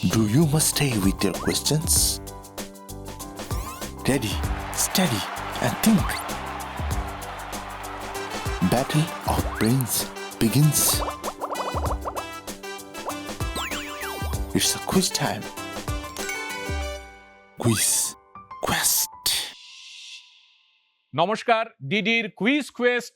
Do you must stay with your questions? Ready, steady, and think. Battle of Brains begins. It's a quiz time. Quiz Quest. নমস্কার, ডিডির quiz Quest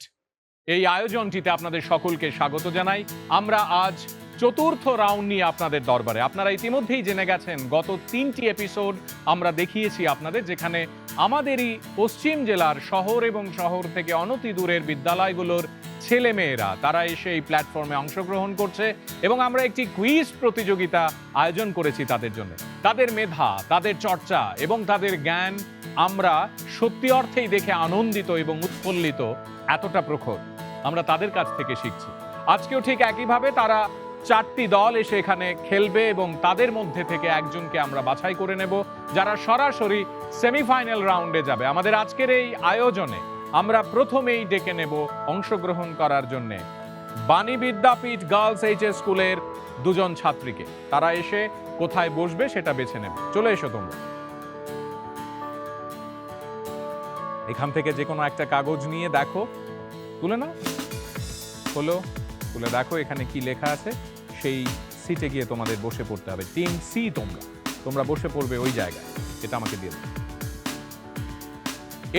এই আয়োজনটিতে আপনাদের সকলকে স্বাগত জানাই। আমরা আজ চতুর্থ রাউন্ড নিয়ে আপনাদের দরবারে। আপনারা ইতিমধ্যেই জেনে গেছেন গত 3টি এপিসোড আমরা দেখিয়েছি আপনাদের, যেখানে আমাদেরই পশ্চিম জেলার শহর এবং শহর থেকে অনতি দূরের বিদ্যালয়গুলোর ছেলেমেয়েরা তারা এসে এই প্ল্যাটফর্মে অংশগ্রহণ করছে এবং আমরা একটি কুইজ প্রতিযোগিতা আয়োজন করেছি তাদের জন্য। তাদের মেধা, তাদের চর্চা এবং তাদের জ্ঞান আমরা সত্যি অর্থেই দেখে আনন্দিত এবং উৎফুল্লিত, এতটা প্রখর আমরা তাদের কাছ থেকে শিখছি। আজকেও ঠিক একইভাবে তারা 4টি দল এসে এখানে খেলবে এবং তাদের মধ্যে থেকে একজনকে আমরা বাছাই করে নেব যারা সরাসরি সেমিফাইনাল রাউন্ডে যাবে। আমাদের আজকের এই আয়োজনে আমরা প্রথমেই ডেকে নেব অংশগ্রহণ করার জন্য বাণী বিদ্যাপীঠ গার্লস এইচএস স্কুলের 2 জন ছাত্রীকে। তারা এসে কোথায় বসবে সেটা বেছে নেবে। চলে এসো তোমরা। এখান থেকে যে কোনো একটা কাগজ নিয়ে দেখো, তুলে নাও, খোলো, তুলে দেখো এখানে কি লেখা আছে। সেই সিটে গিয়ে তোমাদের বসে পড়তে হবে। টিম সি তোমরা বসে পড়বে ওই জায়গায়, এটা আমাকে দিয়ে দাও।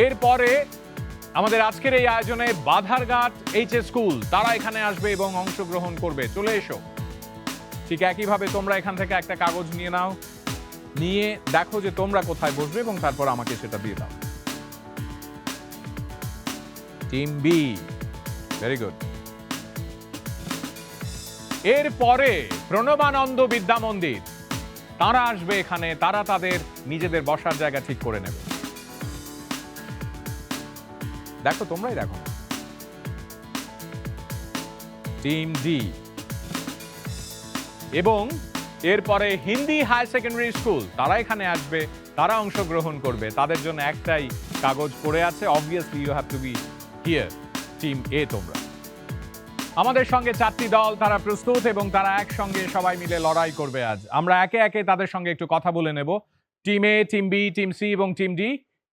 এরপরে আমাদের আজকের এই আয়োজনে বাধারঘাট এইচএস স্কুল তারা এখানে আসবে এবং অংশগ্রহণ করবে। চলে এসো। ঠিক একইভাবে তোমরা এখান থেকে একটা কাগজ নিয়ে নাও, নিয়ে দেখো যে তোমরা কোথায় বসবে এবং তারপর আমাকে সেটা দিয়ে দাও। Team B, very good. এরপরে প্রণবানন্দ বিদ্যা মন্দির তারা আসবে এখানে, তারা তাদের নিজেদের বসার জায়গা ঠিক করে নেবে। দেখো, তোমরাই দেখো। টিম ডি এবং এরপরে হিন্দি হায়ার সেকেন্ডারি স্কুল তারা এখানে আসবে, তারা অংশগ্রহণ করবে। তাদের জন্য একটাই কাগজ পড়ে আছে। Obviously you have to be here. Team A তোমরা। আমাদের সঙ্গে 4টি দল, তারা প্রস্তুত এবং তারা একসঙ্গে সবাই মিলে লড়াই করবে আজ। আমরা একে একে তাদের সঙ্গে একটু কথা বলে নেব। Team A, team B, team C এবং team D,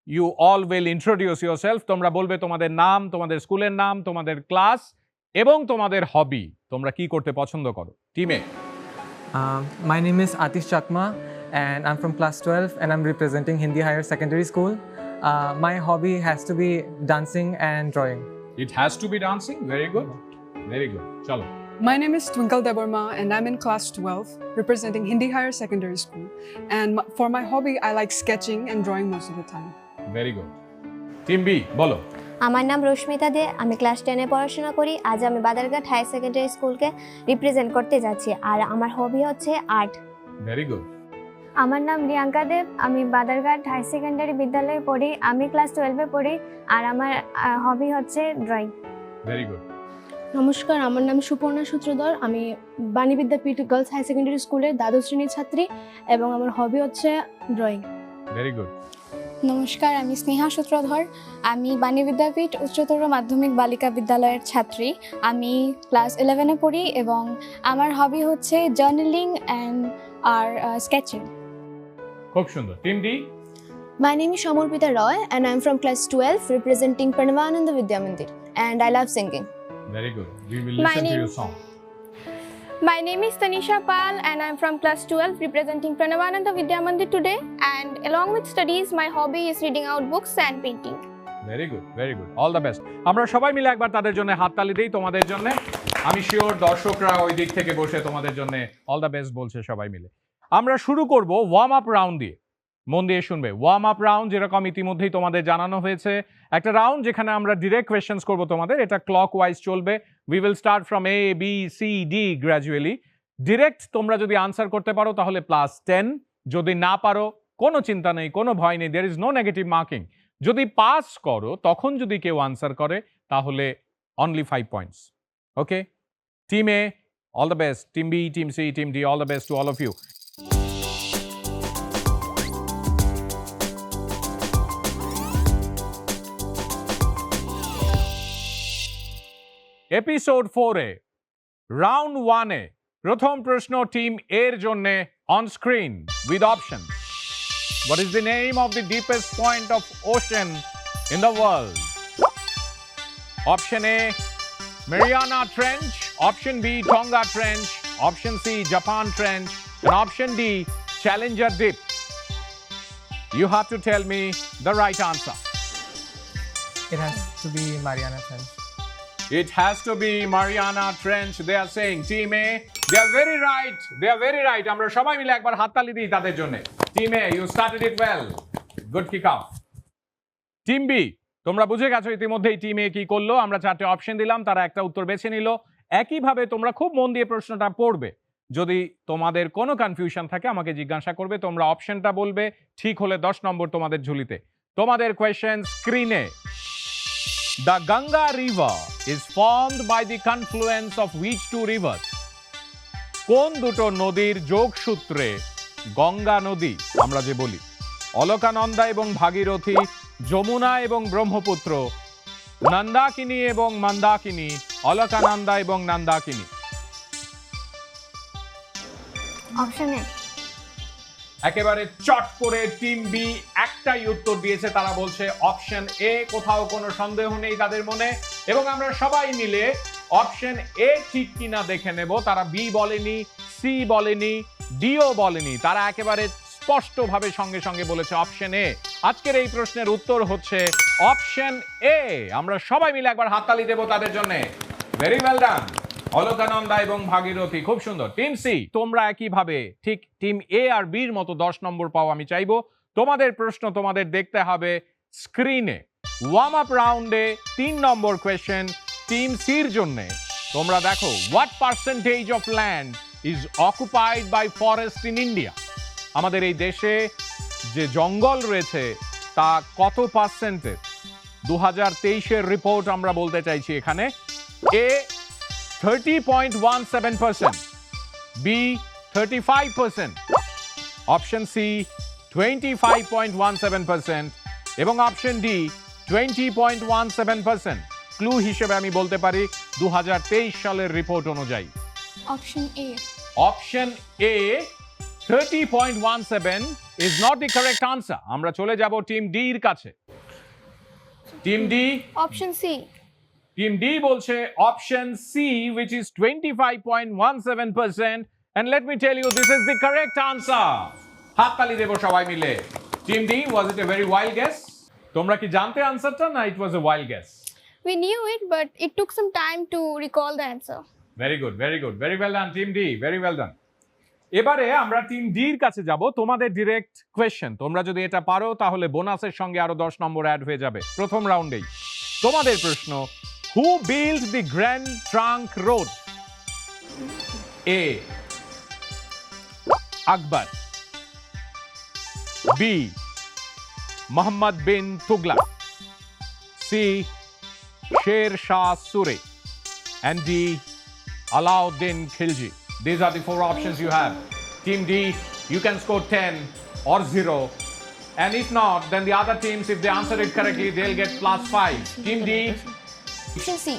you all will introduce yourself. তোমরা বলবে তোমাদের নাম, তোমাদের স্কুলের নাম, তোমাদের ক্লাস এবং তোমাদের হবি, তোমরা কি করতে পছন্দ করো। Team A. My name is Atish Chakma and I'm from class 12 and I'm representing Hindi Higher Secondary School. My hobby has to be dancing and drawing. It has to be dancing. Very good. Very good. Chalo. My name is Twinkle Deborma and I'm in class 12 representing Hindi Higher Secondary School. And for my hobby, I like sketching and drawing most of the time. Very good. Team B, bolo. আমার নাম রশ্মিতা দে, আমি class 10-এ পড়াশোনা করি। আজ আমি Badharghat higher secondary স্কুলকে represent করতে যাচ্ছি, আর আমার হবি হচ্ছে আর্ট। Very good. আমার নাম রিয়াঙ্কা দেব, আমি বাদারঘাট হায়ার সেকেন্ডারি বিদ্যালয়ে পড়ি। আমি ক্লাস 12-এ পড়ি আর আমার হবি হচ্ছে ড্রয়িং। Very good. নমস্কার, আমার নাম সুপর্ণা সূত্রধর, আমি বাণী বিদ্যাপীঠ গার্লস হাই সেকেন্ডারি স্কুলের 12 শ্রেণীর ছাত্রী এবং আমার হবি হচ্ছে ড্রয়িং। Very good. নমস্কার, আমি স্নেহা সূত্রধর, আমি বাণী বিদ্যাপীঠ উচ্চতর মাধ্যমিক বালিকা বিদ্যালয়ের ছাত্রী। আমি ক্লাস 11-এ পড়ি এবং আমার হবি হচ্ছে জার্নালিং অ্যান্ড আর স্কেচিং। খুব সুন্দর। Team D. My name is Shamurpita Roy and I'm from class 12 representing Pranavananda Vidya Mandir and I love singing. Very good. We will My listen to name- your song. My name is Tanisha Pal and I'm from class 12 representing Pranavananda Vidya Mandir today, and along with studies my hobby is reading out books and painting. Very good, very good. All the best. আমরা সবাই মিলে একবার তাদের জন্য হাততালি দিই তোমাদের জন্য। আমি শিওর দর্শকরা ওই দিক থেকে বসে তোমাদের জন্য অল দ্য বেস্ট বলছে সবাই মিলে। আমরা শুরু করব ওয়ার্ম আপ রাউন্ড দিয়ে। মন দিয়ে শুনবে। ওয়ার্ম আপ রাউন্ড যেরকম ইতিমধ্যেই তোমাদের জানানো হয়েছে, একটা রাউন্ড যেখানে আমরা ডিরেক্ট কোয়েশ্চেন্স করব তোমাদের। এটা ক্লক ওয়াইজ চলবে। We will start from A B C D gradually. Direct তোমরা যদি আনসার করতে পারো তাহলে +10, যদি না পারো কোনো চিন্তা নেই, কোনো ভয় নেই, there is no negative marking. যদি পাস করো তখন যদি কেউ আনসার করে তাহলে only 5 points. Okay, team A all the best, team B, team C, team D, all the best to all of you. Episode 4-এ রাউন্ড 1-এ প্রথম প্রশ্ন টিম এর জন্য on screen with options. What is the name of the deepest point of ocean in the world? Option A, Mariana Trench. Option B, Tonga Trench. Option C, Japan Trench. And option D, Challenger Deep. You have to tell me the right answer. It has to be Mariana Trench. It has to be Mariana Trench. They are saying Team A. They are very right. They are very right. আমরা সবাই মিলে একবার হাততালি দিই তাদের জন্য। Team A, you started it well. Good kick off. Team B, তোমরা বুঝে গেছো ইতিমধ্যেই টিম এ কি করলো। আমরা চারটে অপশন দিলাম, তারা একটা উত্তর বেছে নিল। একইভাবে তোমরা খুব মন দিয়ে প্রশ্নটা পড়বে। যদি তোমাদের কোনো কনফিউশন থাকে আমাকে জিজ্ঞাসা করবে, তোমরা অপশনটা বলবে, ঠিক হলে 10 নম্বর তোমাদের ঝুলিতে। তোমাদের কোয়েশ্চেন স্ক্রিনে। The Ganga River is formed by the confluence of which two rivers? কোন দুটো নদীর যোগসূত্রে গঙ্গা নদী আমরা যে বলি? অলকানন্দা এবং ভাগীরথী, যমুনা এবং ব্রহ্মপুত্র, নন্দাকিনী এবং মন্দাকিনী, অলকানন্দা এবং নন্দাকিনী। Option A. একেবারে চট করে টিম বি একটাই উত্তর দিয়েছে, তারা বলছে অপশন এ। কোথাও কোনো সন্দেহ নেই তাদের মনে, এবং আমরা সবাই মিলে অপশন এ ঠিক কিনা দেখে নেব। তারা বি বলেনি, সি বলেনি, ডিও বলেনি, তারা একেবারে স্পষ্টভাবে সঙ্গে সঙ্গে বলেছে অপশন এ। আজকের এই প্রশ্নের উত্তর হচ্ছে অপশন এ। আমরা সবাই মিলে একবার হাততালি দেব তাদের জন্য। ভেরি ওয়েল ডান। অলকানন্দা এবং ভাগীরথী, খুব সুন্দর। টিম সি, তোমরা একইভাবে ঠিক টিম এ আর বির মতো 10 নম্বর পাও আমি চাইবো। তোমাদের প্রশ্ন তোমাদের দেখতে হবে স্ক্রিনে। ওয়ার্ম আপ রাউন্ডে 3 নম্বর কোয়েশ্চেন টিম সির জন্য। তোমরা দেখো, what percentage of land is occupied by forest in India? আমাদের এই দেশে যে জঙ্গল রয়েছে তা কত পার্সেন্টের? 2023-এর রিপোর্ট আমরা বলতে চাইছি এখানে। এ 30.17%, B 35%, অপশন সি 25.17% এবং অপশন ডি 20.17%। ক্লু হিসেবে আমি বলতে পারি 2023 সালের রিপোর্ট অনুযায়ী। Option A. Option A 30.17 is not the correct answer. আমরা চলে যাব টিম ডি এর কাছে। Team D. Option C. Team D বলছে option C, which is 25.17%, and let me tell you this is the correct answer. হাততালি দেব সবাই মিলে। Team D, was it a very wild guess? তোমরা কি জানতে আনসারটা, না it was a wild guess? We knew it, but it took some time to recall the answer. Very good, very good, very well done team D, very well done. এবারে আমরা team D এর কাছে যাব। তোমাদের direct question, তোমরা যদি এটা পারো তাহলে বোনাসের সঙ্গে আরো 10 নম্বর অ্যাড হয়ে যাবে প্রথম রাউন্ডেই। তোমাদের প্রশ্ন, who build the grand trunk road? A Akbar, B Mohammad bin Tughlaq, C Sher Shah Suri, and D Alauddin Khilji. These are the 4 options you have. Team D, you can score 10 or 0. And if not, then the other teams, if they answer it correctly, they'll get +5. Team D, option C.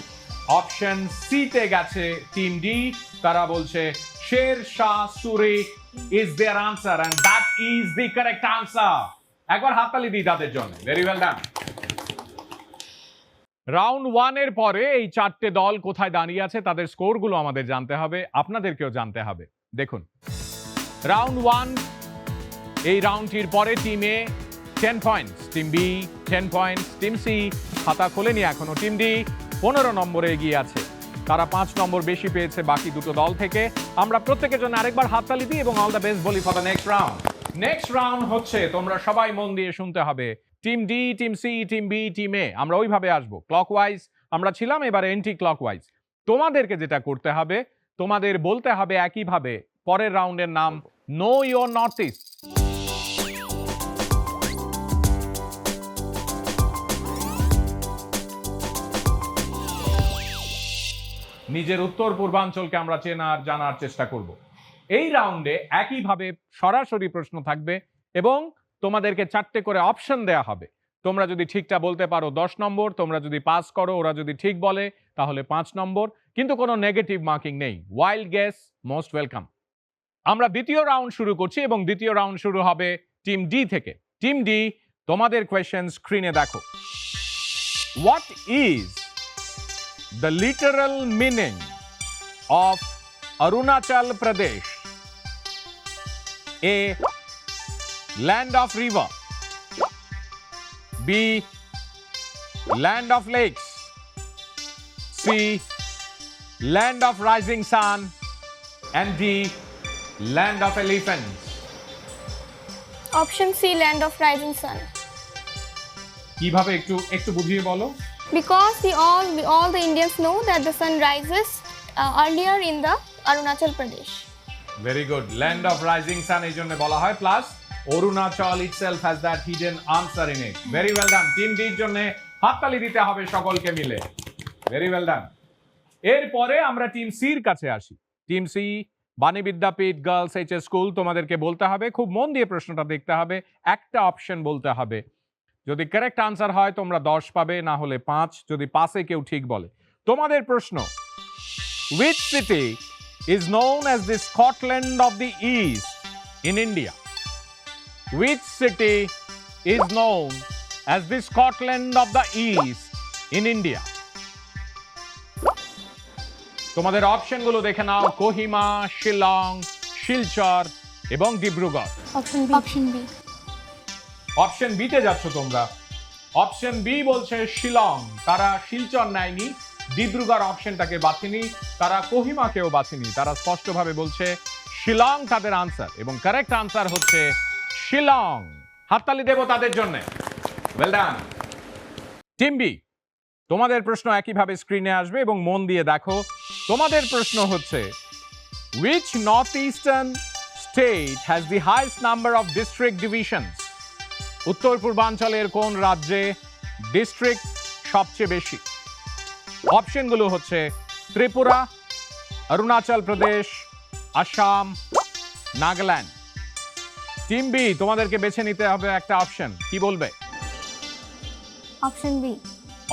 Option C তে গেছে team D. তারা বলছে শের শাহ সুরি is their answer, and that is the correct answer. একবার হাততালি দিই তাদের জন্য। Very well done. Round 1 এর পরে এই 4টে দল কোথায় দাঁড়িয়ে আছে তাদের স্কোরগুলো আমাদের জানতে হবে, আপনাদেরকেও জানতে হবে। দেখুন, রাউন্ড 1, এই রাউন্ডটির পরে team A 10 points, team B 10 points, team C খাতা খোলেনি এখনো। টিম ডি 15 নম্বরে এগিয়ে আছে, তারা 5 নম্বর বেশি পেয়েছে বাকি দুটো দল থেকে। আমরা প্রত্যেকের জন্য আরেকবার হাততালি দিই এবং অল দ্য বেস্ট বলি for the next round. Next round হচ্ছে, তোমরা সবাই মন দিয়ে শুনতে হবে, team D, team C, team B, team A. আমরা ওইভাবে আসবো, ক্লকওয়াইজ আমরা ছিলাম, এবারে এন্টি ক্লকওয়াইজ। তোমাদেরকে যেটা করতে হবে, তোমাদের বলতে হবে একইভাবে পরের রাউন্ডের নাম, নো ইওর নর্থ ইস্ট। নিজের উত্তর পূর্বাঞ্চলকে আমরা চেনার জানার চেষ্টা করব। এই রাউন্ডে একইভাবে সরাসরি প্রশ্ন থাকবে এবং তোমাদেরকে 4টে করে অপশন দেয়া হবে। তোমরা যদি ঠিকটা বলতে পারো 10 নম্বর, তোমরা যদি পাস করো, ওরা যদি ঠিক বলে তাহলে 5 নম্বর, কিন্তু কোনো নেগেটিভ মার্কিং নেই। Wild guess most welcome. আমরা দ্বিতীয় রাউন্ড শুরু করছি এবং দ্বিতীয় রাউন্ড শুরু হবে টিম ডি থেকে। টিম ডি, তোমাদের কোয়েশ্চেন স্ক্রিনে দেখো। What is the literal meaning of Arunachal Pradesh? A, land of river, B, land of lakes, C, land of rising sun, and D, land of elephants. Option C, land of rising sun. কিভাবে একটু একটু বুঝিয়ে বলো। Because we all the Indians know that the sun rises earlier in the Arunachal Pradesh. Very good. Land of rising sun এই জন্য বলা হয়, plus Arunachal itself has that hidden answer in it. Very well done. Team ডির জন্য হাততালি দিতে হবে সকলকে মিলে। Very well done. এরপরে আমরা টিম সির কাছে আসি। টিম সি, বাণী বিদ্যাপীঠ গার্লস এইচএস স্কুল, তোমাদেরকে বলতে হবে, খুব মন দিয়ে প্রশ্নটা দেখতে হবে, একটা অপশন বলতে হবে। যদি কারেক্ট আনসার হয় তোমরা 10 পাবে, না হলে 5, যদি পাসে কেউ ঠিক বলে। তোমাদের প্রশ্ন, which city is known as the Scotland of the East in India? Which city is known as the Scotland of the East in India? তোমাদের অপশনগুলো দেখে নাও, কোহিমা, শিলং, শিলচর এবং Dibrugarh. Option B. Option B তে যাচ্ছ তোমরা। অপশন বি বলছে শিলং। তারা শিলচর নেয়নি, ডিব্রুগড় অপশনটাকে বাছেনি, তারা কোহিমাকেও বাছেনি, তারা স্পষ্টভাবে বলছে শিলং তাদের আনসার, এবং কারেক্ট আনসার হচ্ছে শিলং। হাততালি দেব তাদের জন্য। Well done. টিম বি, তোমাদের প্রশ্ন একইভাবে স্ক্রিনে আসবে এবং মন দিয়ে দেখো। তোমাদের প্রশ্ন হচ্ছে, which northeastern state has the highest number of district divisions? উত্তর পূর্বাঞ্চলের কোন রাজ্যে ডিস্ট্রিক্ট সবচেয়ে বেশি? অপশনগুলো হচ্ছে ত্রিপুরা, অরুণাচল প্রদেশ, আসাম, নাগাল্যান্ড। টিম বি, তোমাদেরকে বেছে নিতে হবে একটা অপশন, কি বলবে? Option B.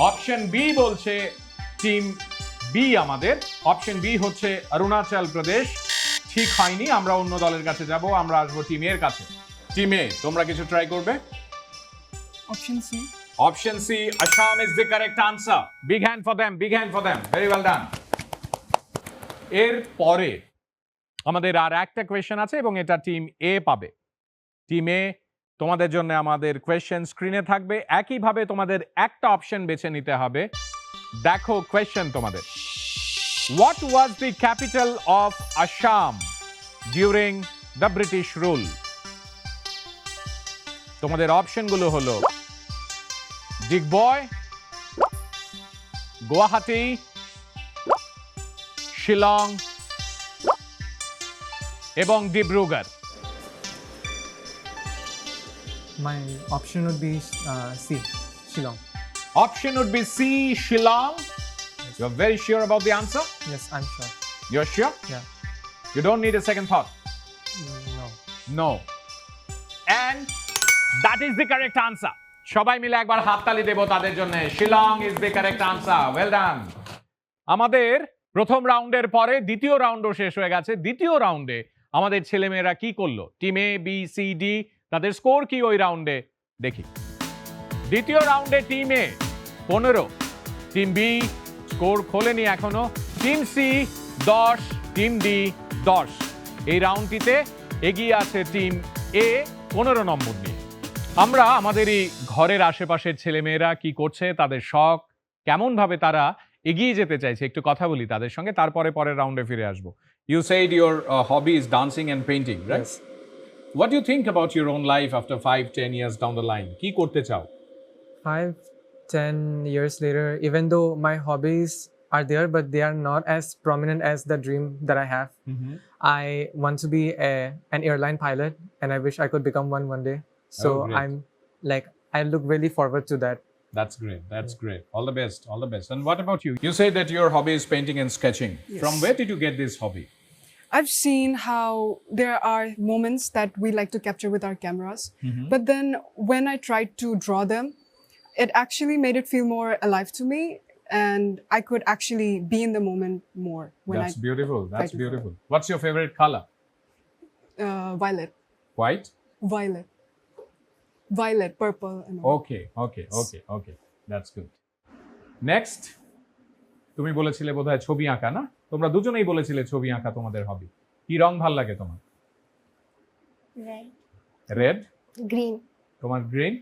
অপশন বি বলছে টিম বি আমাদের। অপশন বি হচ্ছে অরুণাচল প্রদেশ। ঠিক হয়নি, আমরা অন্য দলের কাছে যাব, আমরা আসবো টিম এর কাছে। টিম এ, তোমরা কিছু ট্রাই করবে? Option C. Option C, Assam is the correct answer. Big hand for them, big hand for them. Very well done. এর পরে আমাদের আর একটা কোয়েশ্চেন আছে এবং এটা টিম এ পাবে। টিম এ, তোমাদের জন্য আমাদের কোয়েশ্চেন স্ক্রিনে থাকবে। একইভাবে তোমাদের একটা অপশন বেছে নিতে হবে। দেখো কোয়েশ্চেন তোমাদের, what was the capital of Assam during the British rule? তোমাদের অপশনগুলো হলো ডিগবয়, গুয়াহাটি, শিলং এবং Dibrugarh. My option would be C, Shillong. Option would be C, Shillong. You're very sure about the answer? Yes, I'm sure. You're sure? Yeah. You don't need a second thought? No. No. And that is the correct answer. সবাই মিলে একবার হাততালি দেব তাদের জন্য। Shillong is the correct answer. Well done. আমাদের প্রথম রাউন্ডের পরে দ্বিতীয় রাউন্ডও শেষ হয়ে গেছে। দ্বিতীয় রাউন্ডে আমাদের ছেলেমেয়েরা কি করলো, টিম এ, বি, সি, ডি, তাদের স্কোর কি ওই রাউন্ডে দেখি। দ্বিতীয় রাউন্ডে টিম এ 15, টিম বি স্কোর খোলেনি এখনো, টিম সি 10, টিম ডি 10। এই রাউন্ডটিতে এগিয়ে আছে টিম এ 15 নম্বর নিয়ে। আমরা আমাদের এই ঘরের আশেপাশের ছেলেমেয়েরা কি করছে, তাদের শখ কেমন ভাবে তারা এগিয়ে যেতে চাইছে, একটু কথা বলি তাদের সঙ্গে, তারপরে পরের রাউন্ডে ফিরে আসবো। You said your hobby is dancing and painting, right? Yes. What do you think about your own life after 5-10 years down the line? কি করতে চাও? 5-10 years later, even though my hobbies are there, but they are not as prominent as the dream that I have. I want to be an airline pilot, and I wish I could become one day. So Oh, great. I look really forward to that. That's great. That's great. All the best. All the best. And what about you? You say that your hobby is painting and sketching. Yes. From where did you get this hobby? I've seen how there are moments that we like to capture with our cameras, but then when I tried to draw them, it actually made it feel more alive to me, and I could actually be in the moment more when That's beautiful. That's try to draw. beautiful. What's your favorite color? violet. White Violet, purple. And all. Okay that's good next তুমি বলেছিলে বোধহয় ছবি আঁকা না তোমরা দুজনেই বলেছিলে ছবি আঁকা তোমাদের হবি কি রং ভাল লাগে তোমার রেড গ্রিন তোমার গ্রিন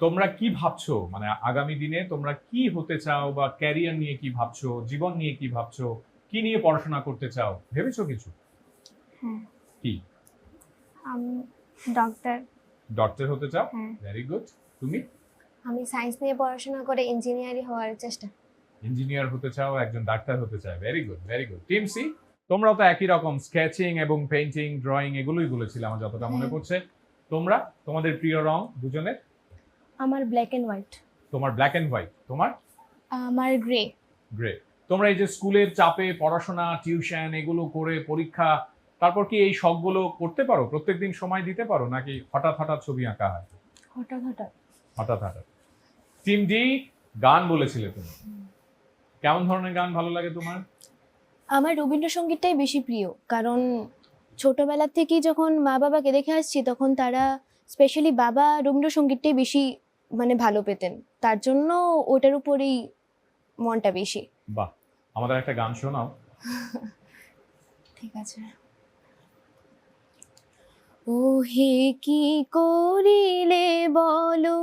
তোমরা কি ভাবছো মানে আগামী দিনে তোমরা কি হতে চাও বা ক্যারিয়ার নিয়ে কি ভাবছো জীবন নিয়ে কি ভাবছো কি নিয়ে পড়াশোনা করতে চাও ভেবেছো কিছু হ্যাঁ কি আমি ডক্টর ডক্টর হতে চাও হ্যাঁ। ভেরি গুড তুমি আমি সায়েন্স নিয়ে পড়াশোনা করে ইঞ্জিনিয়ারই হওয়ার চেষ্টা ইঞ্জিনিয়ার হতে চাও একজন ডাক্তার হতে চাও ভেরি গুড টিম সি তোমরাও তো একই রকম স্কেচিং এবং পেইন্টিং ড্রয়িং এগুলোই বলেছিলে আমার যতটা মনে পড়ছে তোমরা তোমাদের প্রিয় রং দুজনের আমার ব্ল্যাক এন্ড হোয়াইট তোমার ব্ল্যাক এন্ড হোয়াইট তোমার আমার গ্রে গ্রে তোমরা এই যে স্কুলের চাপে পড়াশোনা টিউশন এগুলো করে পরীক্ষা তারপর কি এই শখগুলো করতে পারো প্রত্যেকদিন সময় দিতে পারো নাকি হঠাৎ ছবি আঁকা হয় হঠাৎ টিম ডি গান বলেছিলে তুমি কেমন ধরনের গান ভালো লাগে তোমার আমার রবীন্দ্রসঙ্গীতটাই বেশি প্রিয় কারণ ছোটবেলা থেকেই যখন মা বাবাকে দেখে আসছি তখন তারা স্পেশালি বাবা রবীন্দ্রসঙ্গীতটাই বেশি মানে ভালো পেতেন তার জন্য ওটার উপরেই মনটা বেশি বাহ আমাদের একটা গান শোনাও ঠিক আছে ও হে কি করিলে বলো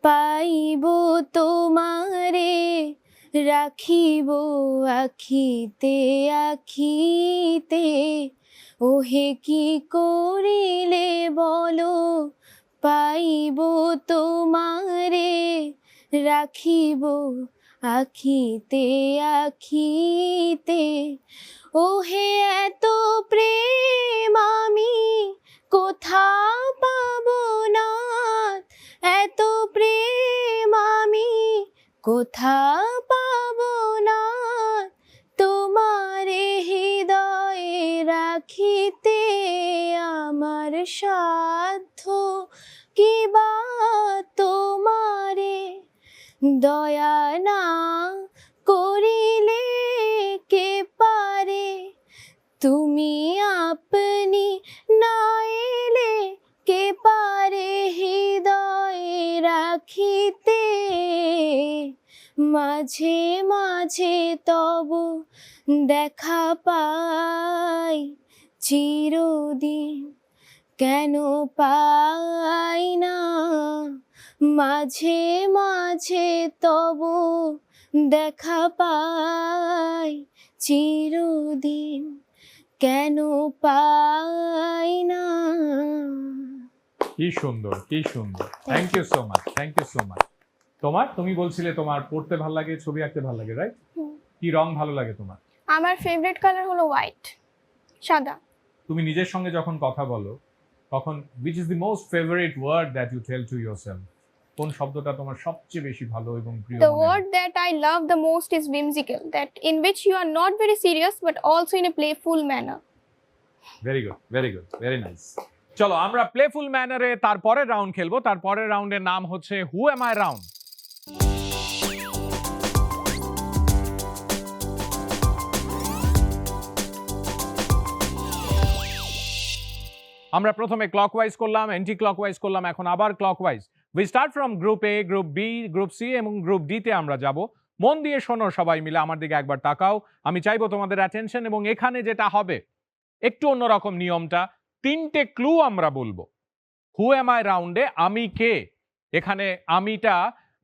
পাইব তোমারে রাখিব আখিতে আখিতে ও হে কি করিলে বলো পাইব তোমারে রাখিব আখিতে আখিতে ও হে এত প্রেম আমি কোথা পাবো না এত প্রেম আমি কোথা পাবো না তোমারে হৃদয়ে রাখিতে আমার সাধ্য কি বা তোমারে দয়া না করিলে কে পারে তুমি আপনি না এলে কে পারে হৃদয়ে রাখিতে মাঝে মাঝে তব দেখা পাই চিরদিন কেন পাই না মাঝে মাঝে তব দেখা পাই চিরদিন কেন পাই না কি সুন্দর থ্যাংক ইউ সো মাচ তোমার তুমি বলছিলে তোমার পড়তে ভালো লাগে ছবি আঁকতে ভালো লাগে রাইট কি রং ভালো লাগে তোমার আমার ফেভারিট কালার হলো হোয়াইট সাদা তুমি নিজের সঙ্গে যখন কথা বলো তখন which is the most favorite word that you tell to yourself কোন শব্দটা তোমার সবচেয়ে বেশি ভালো এবং প্রিয় The word that I love the most is whimsical, that in which you are not very serious but also in a playful manner. very nice চলো আমরা প্লেফুল ম্যানারে তারপরের রাউন্ড খেলবো তারপরের রাউন্ডের নাম হচ্ছে হু এম আই রাউন্ড আমরা প্রথমে ক্লকওয়াইজ করলাম অ্যান্টি ক্লকওয়াইজ করলাম এখন আবার clockwise we start from group A group B group C এবং গ্রুপ ডি তে আমরা যাব মন দিয়ে শোনো সবাই মিলে আমার দিকে একবার তাকাও আমি চাইবো তোমাদের অ্যাটেনশন এবং এখানে যেটা হবে একটু অন্যরকম নিয়মটা তিনটে ক্লু আমরা বলবো হু এম আই রাউন্ডে আমি কে এখানে আমিটা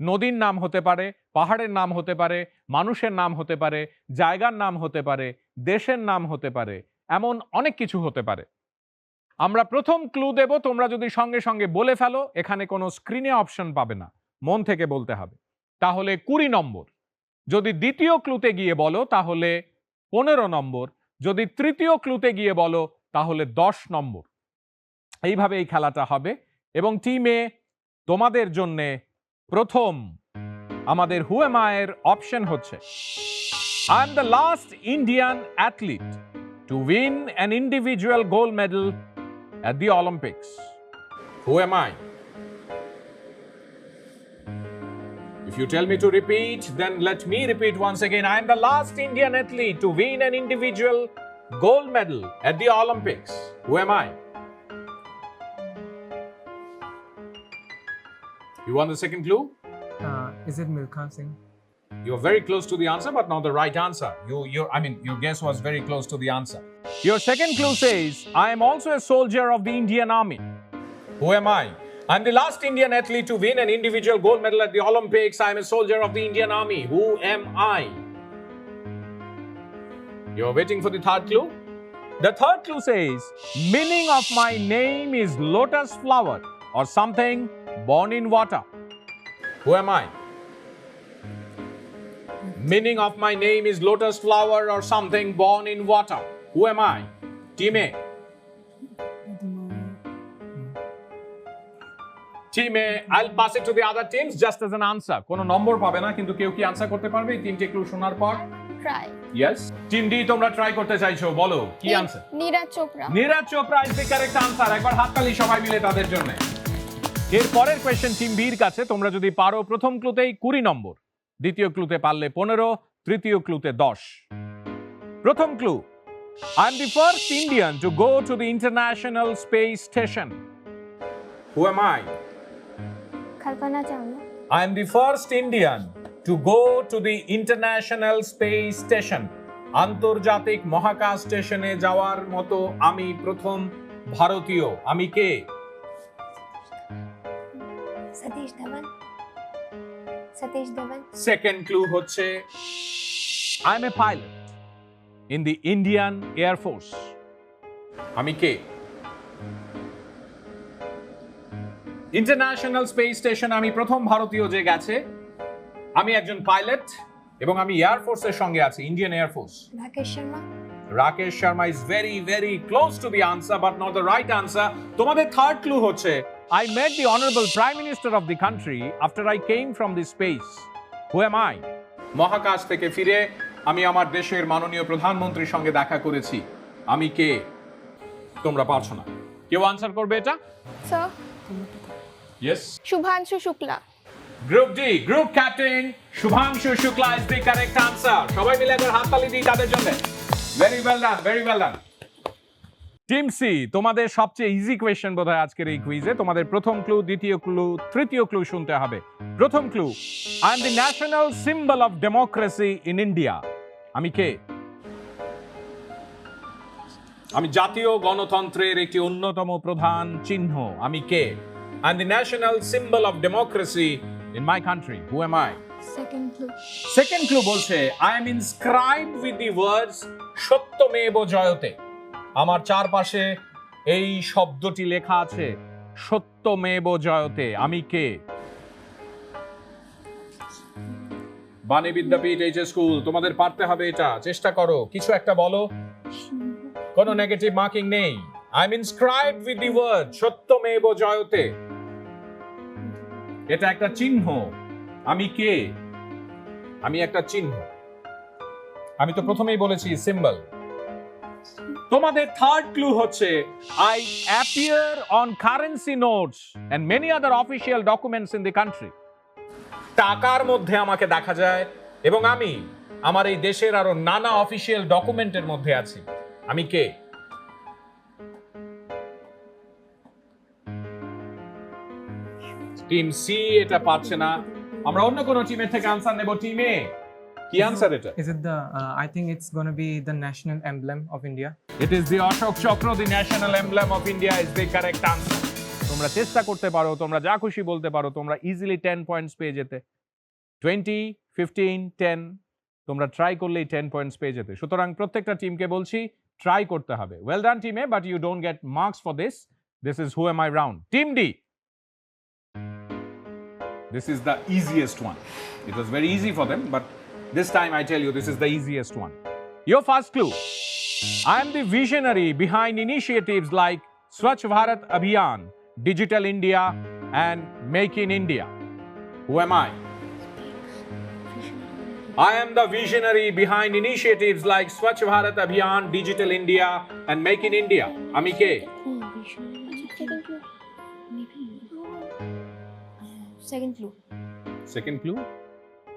নদীর নাম হতে পারে পাহাড়ের নাম হতে পারে মানুষের নাম হতে পারে জায়গার নাম হতে পারে দেশের নাম হতে পারে এমন অনেক কিছু হতে পারে আমরা প্রথম ক্লু দেব তোমরা যদি সঙ্গে সঙ্গে বলে ফেলো এখানে কোনো স্ক্রিনে অপশন পাবে না মন থেকে বলতে হবে তাহলে 20 নম্বর যদি দ্বিতীয় ক্লুতে গিয়ে বলো তাহলে 15 নম্বর যদি তৃতীয় ক্লুতে গিয়ে বলো তাহলে 10 নম্বর এইভাবে এই খেলাটা হবে এবং টিমে তোমাদের জন্য প্রথম আমাদের হু এম আই এর অপশন হচ্ছে I am the last Indian athlete to win an individual gold medal at the Olympics. Who am I? If you tell me to repeat, then let me repeat once again. I am the last Indian athlete to win an individual gold medal at the Olympics. Who am I? You want the second clue? Is it Milkha Singh? You're very close to the answer, but not the right answer. Your guess was very close to the answer. Your second clue says, I am also a soldier of the Indian Army. Who am I? I'm the last Indian athlete to win an individual gold medal at the Olympics. I'm a soldier of the Indian Army. Who am I? You're waiting for the third clue? The third clue says, meaning of my name is lotus flower or something born in water. Who am I? Meaning of my name is lotus flower or something born in water. Who am I? Team A. Team A, I'll pass it to the other teams just as an answer. কোনো নম্বর পাবে না, কিন্তু কেউ কি answer করতে পারবে এই তিনটে ক্লু শোনার পর? Try. Yes. টিম ডি, তোমরা ট্রাই করতে চাইছো, বলো কি answer? Neeraj Chopra. Neeraj Chopra is the correct answer. একবার হাততালি সবাই মিলে তাদের জন্য। এর পরের কোশ্চেন টিম বির কাছে। তোমরা যদি পারো প্রথম ক্লুতেই 20 নম্বর, দ্বিতীয় ক্লুতে পারলে 15, তৃতীয় ক্লুতে 10। প্রথম clue, I am the first Indian to go to the International Space Station. Who am I? Kalpana Chawla. I am the first Indian to go to the International Space Station. আন্তর্জাতিক মহাকাশ স্টেশনে যাওয়ার মতো আমি প্রথম ভারতীয়। আমি কে? Satish Dhawan. Satish Dhawan. Second clue হচ্ছে I am a pilot in the Indian Air Force. আমি কে? ইন্টারন্যাশনাল স্পেস স্টেশন আমি প্রথম ভারতীয় যে গেছে। আমি একজন পাইলট এবং আমি এয়ার ফোর্সের সঙ্গে আছি, Indian air force. Rakesh Sharma. Rakesh Sharma is very very close to the answer but not the right answer. তোমাদের থার্ড ক্লু হচ্ছে I met the honorable prime minister of the country after I came from the space. Who am I? মহাকাশ থেকে ফিরে আমি আমার দেশের মাননীয় প্রধানমন্ত্রীর সঙ্গে দেখা করেছি। আমি কে? তোমরা পারছো না। কেউ আনসার করবে এটা? Sir. Yes. Shubhanshu Shukla. Group D, Group Captain Shubhanshu Shukla is the correct answer. সবাই মিলে একবার হাততালি দিই তাদের জন্য। Very well done, very well done. Team C, তোমাদের সবচেয়ে ইজি কোয়েশ্চেন বোধহয় আজকের এই কুইজে। তোমাদের প্রথম ক্লু, দ্বিতীয় ক্লু, তৃতীয় ক্লু শুনতে হবে। প্রথম clue, I am the national symbol of democracy in India. আমি কে? আমি জাতীয় গণতন্ত্রের একটি অন্যতম প্রধান চিহ্ন। আমি কে? I am the national symbol of democracy in my country. Who am I? Second clue. Second clue বলছে I am inscribed with the words সত্যমেব জয়তে। আমার চারপাশে এই শব্দটি লেখা আছে, সত্যমেব জয়তে। আমি কে? বাণী বিদ্যাপীঠ এইচএস স্কুল, তোমাদের পারতে হবে এটা, চেষ্টা করো, কিছু একটা বলো। কোনো নেগেটিভ মার্কিং নেই। I am inscribed with the word সত্যমেব জয়তে। এটা একটা চিহ্ন। আমি কে? আমি একটা চিহ্ন। আমি তো প্রথমেই বলেছি সিম্বল। তোমাদের থার্ড ক্লু হচ্ছে I appear on currency notes and many other official documents in the country. টাকার মধ্যে আমাকে দেখা যায় এবং আমি আমার এই দেশের আরো নানা অফিসিয়াল ডকুমেন্টের মধ্যে আছি। আমি কে? টিম সি এটা পারছে না। আমরা অন্য কোন টিমের থেকে আনসার নেব। টিম এ, কি আনসার এটা? Is it the? I think it's gonna be the national emblem of India. It is the Ashok Chakra, the national emblem of India is the correct answer. তোমরা চেষ্টা করতে পারো, তোমরা যা খুশি বলতে পারো, তোমরা ইজিলি 10 পয়েন্টস পেয়ে যেতে। 20, 15, 10 তোমরা ট্রাই করলেই 10 পয়েন্টস পেয়ে যেতে। সুতরাং প্রত্যেকটা টিমকে বলছি ট্রাই করতে হবে। Well done team A, but you don't get marks for this. This is who am I round. Team D, this is the easiest one. It was very easy for them, but this time I tell you, this is the easiest one. Your first clue. I am the visionary behind initiatives like Swachh Bharat Abhiyan, Digital India, and Make in India. Who am I? I am the visionary behind initiatives like Swachh Bharat Abhiyan, Digital India, and Make in India. Ami ke? Second clue. Second clue.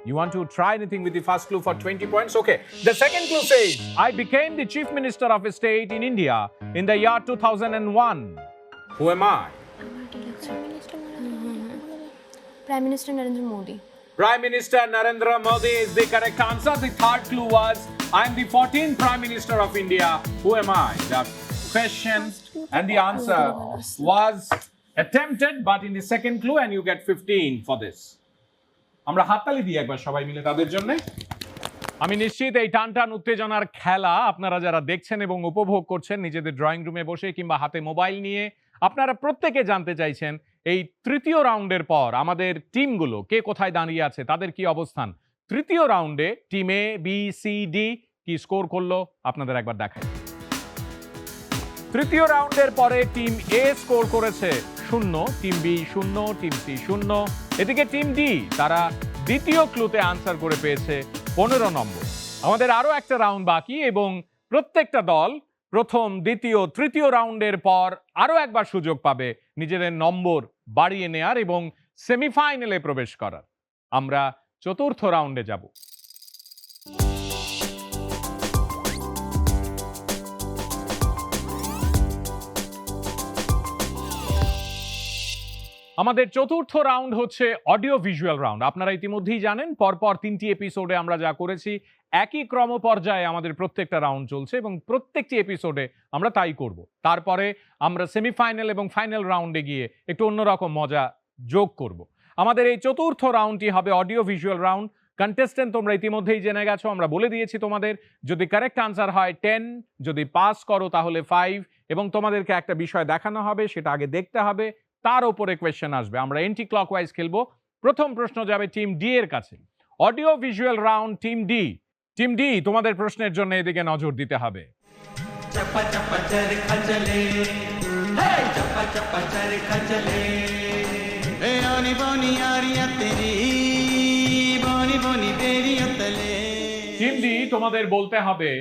You want to try anything with the first clue for 20 points? Okay. The second clue says, I became the Chief Minister of a state in India in the year 2001. Who am I? Prime Minister Narendra Modi. Prime Minister Narendra Modi is the correct answer. The third clue was, I am the 14th Prime Minister of India. Who am I? The question and the answer was attempted, but in the second clue, and you get 15 for this. আমরা হাততালি দিই একবার সবাই মিলে তাদের জন্য। আমি নিশ্চিত এই টানটান উত্তেজনার খেলা আপনারা যারা দেখছেন এবং উপভোগ করছেন নিজেদের ড্রয়িং রুমে বসে কিংবা হাতে মোবাইল নিয়ে, আপনারা প্রত্যেকে জানতে চাইছেন এই তৃতীয় রাউন্ডের পর আমাদের টিমগুলো কে কোথায় দাঁড়িয়ে আছে, তাদের কি অবস্থান। তৃতীয় রাউন্ডে টিম এ, বি, সি, ডি কি স্কোর করলো আপনাদের একবার দেখাই। তৃতীয় রাউন্ডের পরে টিম এ স্কোর করেছে 0, টিম বি 0, টিম সি 0। এদিকে টিম ডি তারা দ্বিতীয় ক্লুতে আনসার করে পেয়েছে 15 নম্বর। আমাদের আরো একটা রাউন্ড বাকি এবং প্রত্যেকটা দল প্রথম, দ্বিতীয়, তৃতীয় রাউন্ডের পর আরো একবার সুযোগ পাবে নিজেদের নম্বর বাড়িয়ে নেয়ার এবং সেমিফাইনালে প্রবেশ করার। আমরা চতুর্থ রাউন্ডে যাব। আমাদের চতুর্থ রাউন্ড হচ্ছে অডিও ভিজুয়াল রাউন্ড। আপনারা ইতিমধ্যেই জানেন পরপর 3টি এপিসোডে আমরা যা করেছি একই ক্রম পর্যায়ে আমাদের প্রত্যেকটা রাউন্ড চলছে এবং প্রত্যেকটি এপিসোডে আমরা তাই করব। তারপরে আমরা সেমিফাইনাল এবং ফাইনাল রাউন্ডে গিয়ে একটু অন্যরকম মজা যোগ করব। আমাদের এই চতুর্থ রাউন্ডটি হবে অডিও ভিজুয়াল রাউন্ড। কন্টেস্টেন্ট তোমরা ইতিমধ্যেই জেনে গেছো, আমরা বলে দিয়েছি তোমাদের যদি কারেক্ট আনসার হয় 10, যদি পাস করো তাহলে 5 এবং তোমাদেরকে একটা বিষয় দেখানো হবে, সেটা আগে দেখতে হবে, তার উপরে কোয়েশ্চেন আসবে। আমরা এন্টি ক্লকওয়াইজ খেলবো। প্রথম প্রশ্ন যাবে টিম ডি এর কাছে। Audio visual round team D. Team D তোমাদের প্রশ্নের জন্য এদিকে নজর দিতে হবে। টিম ডি তোমাদের বলতে হবে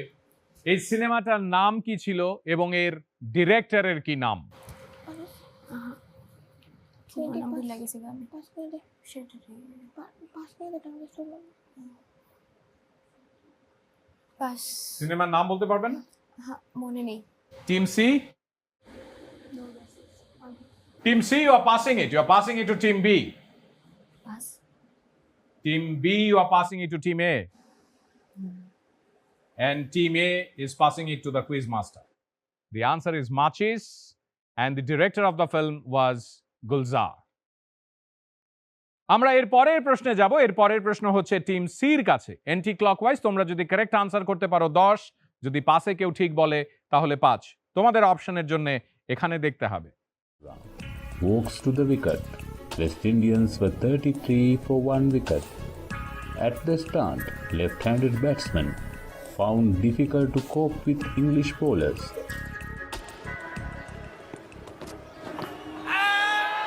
এই সিনেমাটার নাম কি ছিল এবং এর ডিরেক্টরের কি নাম। সিনেমার নাম বলতে পারবেন? মনে নেই। Team C? Team C, you are passing it. You are passing it to team B. Pass. Team B, you are passing it to team A. And team A is passing it to the quiz master. The answer is Machis and the director of the film was Gulzar. আমরা এর পরের প্রশ্নে যাব। এর পরের প্রশ্ন হচ্ছে team সির কাছে। এন্টি ক্লকওয়াইজ তোমরা যদি কারেক্ট আনসার করতে পারো 10, যদি পাসে কেউ ঠিক বলে তাহলে 5। তোমাদের অপশনের জন্য এখানে দেখতে হবে। Walks to the wicket. West Indians were 33 for 1 wicket. At the start, left-handed batsmen found difficult to cope with English bowlers.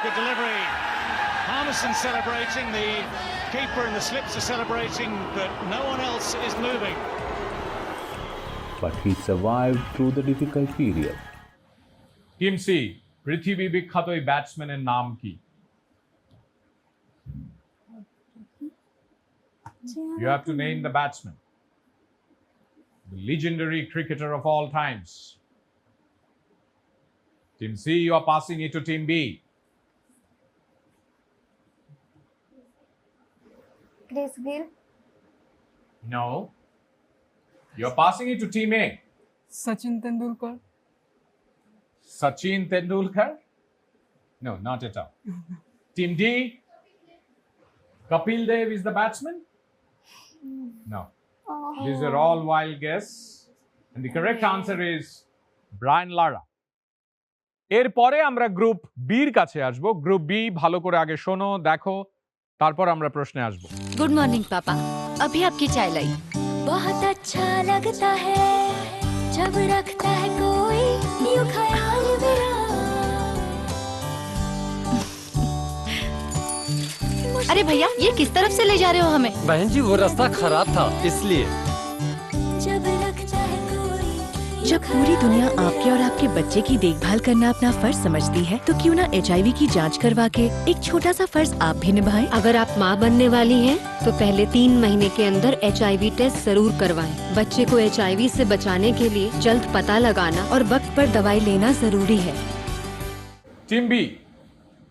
Good delivery. Harmison celebrating, the keeper and the slips are celebrating, but no one else is moving. But he survived through the difficult period. Team C, পৃথিবী বিখ্যাত এই ব্যাটসম্যানের নাম কি? You have to name the batsman. The legendary cricketer of all times. Team C, you are passing it to Team B. Chris Gill. No. You're passing it to Team A. Sachin Tendulkar. Sachin Tendulkar? No, not at all. Team D. Kapil Dev is the batsman? No. These are all wild guess. And the correct answer is Brian Lara. এরপরে আমরা group বির কাছে আসব। Group B ভালো করে আগে শোনো, দেখো, তারপর আমরা প্রশ্নে আসব। गुड मॉर्निंग पापा, अभी आपकी चाय लाई। बहुत अच्छा लगता है जब रखता है कोई यूं ख्याल मेरा। अरे भैया, ये किस तरफ से ले जा रहे हो हमें? बहन जी, वो रास्ता खराब था इसलिए। जब रखता है कोई जब पूरी दुनिया आपके और आपके बच्चे की देखभाल करना अपना फर्ज समझती है, तो क्यों ना HIV की जांच करवा के एक छोटा सा फर्ज आप भी निभाएं। अगर आप माँ बनने वाली हैं, तो पहले 3 महीने के अंदर HIV टेस्ट जरूर करवाएं। बच्चे को HIV से बचाने के लिए जल्द पता लगाना और वक्त पर दवाई लेना जरूरी है। টিম বি,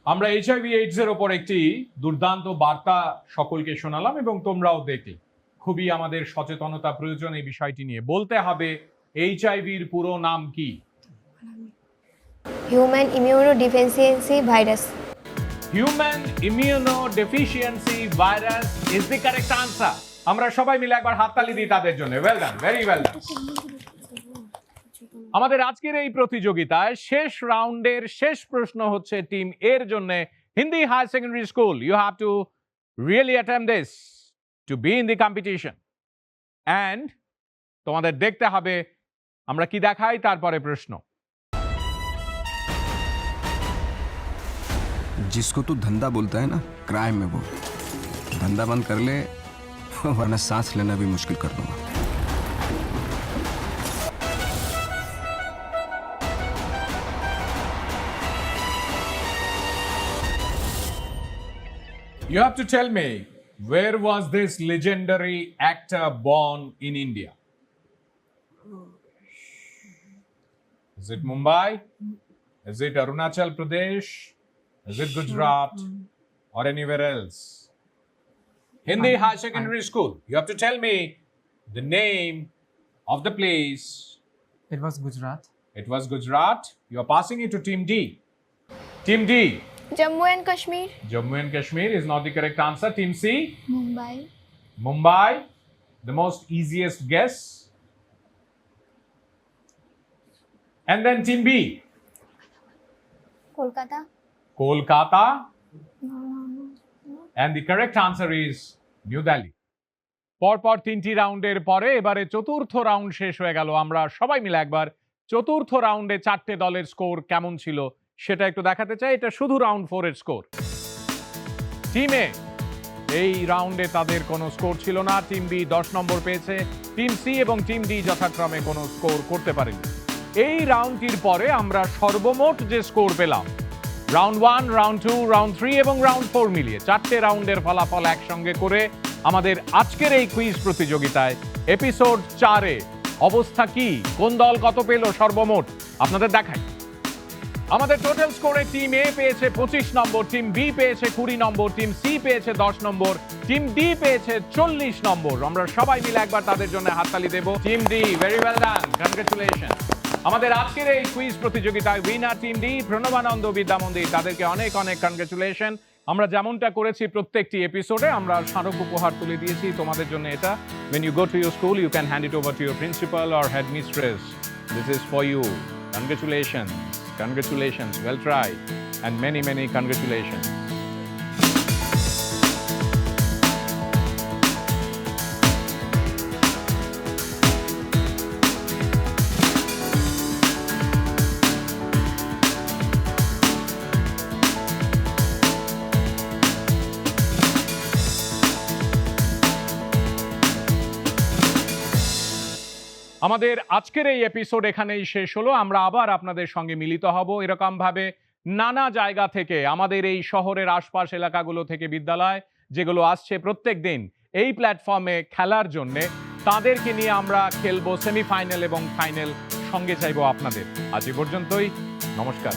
আমরা HIV/AIDS এর উপর একটি দুর্দান্ত বার্তা সকলকে শোনালাম এবং তোমরাও দেখলে। খুবই আমাদের সচেতনতা প্রয়োজন এই বিষয়টি নিয়ে। বলতে হবে HIV-র পুরো নাম কি? Human immunodeficiency virus. Human immunodeficiency virus is the correct answer. আমরা সবাই মিলে একবার হাততালি দিই তাদের জন্য। ওয়েল ডান, ভেরি ওয়েল ডান। আমাদের আজকের এই প্রতিযোগিতায় শেষ রাউন্ডের শেষ প্রশ্ন হচ্ছে টিম এর জন্য Hindi higher secondary school. You have to really attempt this to be in the competition and তোমাদের দেখতে হবে আমরা কি দেখাই তারপরে প্রশ্ন। जिसको तू धंधा बोलता है ना, क्राइम है वो। धंधा बंद कर ले वरना सांस लेना भी मुश्किल कर दूंगा। You have to tell me, where was this legendary actor born in India? Is it Mumbai? Is it Arunachal Pradesh? Is it Gujarat? Or anywhere else? Hindi High Secondary School. You have to tell me the name of the place. It was Gujarat. It was Gujarat. You are passing it to Team D. Team D. Jammu and Kashmir. Jammu and Kashmir is not the correct answer. Team C. Mumbai. Mumbai. The most easiest guess. And then Team B. Kolkata. Kolkata. And the correct answer is New Delhi. পরপর 3টি রাউন্ডের পরে এবারে চতুর্থ round শেষ হয়ে গেল। আমরা সবাই মিলে একবার চতুর্থ রাউন্ডে 4টে দলের স্কোর কেমন ছিল সেটা একটু দেখাতে চাই। এটা শুধু রাউন্ড 4 এর স্কোর। টিমে এই রাউন্ডে তাদের কোনো স্কোর ছিল না। টিম বি 10 নম্বর পেয়েছে, টিম সি এবং টিম ডি যথাক্রমে কোনো স্কোর করতে পারেনি। এই রাউন্ডটির পরে আমরা সর্বমোট যে স্কোর পেলাম রাউন্ড 1, রাউন্ড 2, রাউন্ড 3 এবং রাউন্ড 4 মিলিয়ে 4টে রাউন্ডের ফলাফল একসঙ্গে করে আমাদের আজকের এই কুইজ প্রতিযোগিতায় এপিসোড 4-এ অবস্থা কি, কোন দল কত পেল সর্বমোট আপনাদের দেখাই। আমাদের টোটাল স্কোরে টিম এ পেয়েছে 25 নম্বর, টিম বি পেয়েছে 20 নম্বর, টিম সি পেয়েছে 10 নম্বর, টিম ডি পেয়েছে 40 নম্বর। আমরা সবাই মিলে একবার তাদের জন্য হাততালি দেব। Team D, very well done, congratulation. আমাদের আজকের এই কুইজ প্রতিযোগিতায় উইনার টিম ডি, প্রণবানন্দ বিদ্যা মন্দির, তাদেরকে অনেক অনেক কনগ্রাচুলেশন। আমরা যেমনটা করেছি প্রত্যেকটি এপিসোডে আমরা স্মারক উপহার তুলে দিয়েছি তোমাদের জন্য। এটা when you go to your school you can hand it over to your principal or headmistress. This is for you. Congratulations. Congratulations, well tried, and many, many congratulations. আমাদের আজকের এই এপিসোড এখানেই শেষ হলো। আমরা আবার আপনাদের সঙ্গে মিলিত হব এরকম ভাবে নানা জায়গা থেকে, আমাদের এই শহরের আশপাশ এলাকাগুলো থেকে বিদ্যালয় যেগুলো আসছে প্রত্যেক দিন এই প্ল্যাটফর্মে খেলার জন্য, তাদেরকে নিয়ে আমরা খেলবো সেমিফাইনাল এবং ফাইনাল। সঙ্গে চাইবো আপনাদের। আজ এ পর্যন্তই, নমস্কার।